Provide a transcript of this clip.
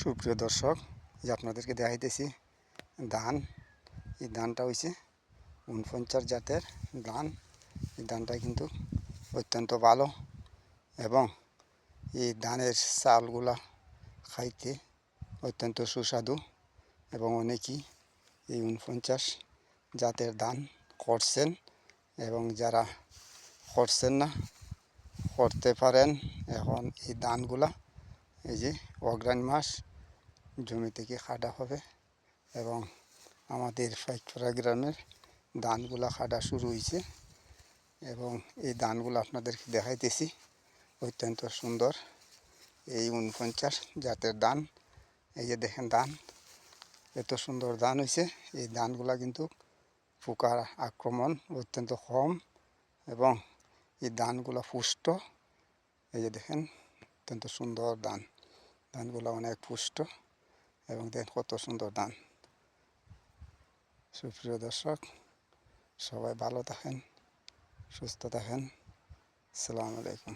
সুপ্রিয় দর্শক, যে আপনাদেরকে দেখাইতেছি ধান। এই ধানটা হইছে ৪৯ জাতের ধান। এই ধানটা কিন্তু অত্যন্ত ভালো এবং এই ধানের চালগুলা খাইতে অত্যন্ত সুস্বাদু এবং অনেকেই এই ৪৯ জাতের ধান করছেন এবং যারা করছেন না করতে পারেন। এখন এই ধানগুলা এই যে অগ্রহায়ণ মাস জমি থেকে কাটা হবে এবং আমাদের পাইকপাড়া গ্রামের ধানগুলা কাটা শুরু হয়েছে এবং এই ধানগুলো আপনাদেরকে দেখাইতেছি। অত্যন্ত সুন্দর এই ৪৯ জাতের ধান। এই যে দেখেন ধান, এত সুন্দর ধান হয়েছে। এই ধানগুলা কিন্তু পোকার আক্রমণ অত্যন্ত কম এবং এই ধানগুলা পুষ্ট। এই যে দেখেন অত্যন্ত সুন্দর ধান, ধানগুলো অনেক পুষ্ট এবং দেখেন কত সুন্দর ধান। সুপ্রিয় দর্শক, সবাই ভালো থাকেন, সুস্থ থাকেন। আসসালামু আলাইকুম।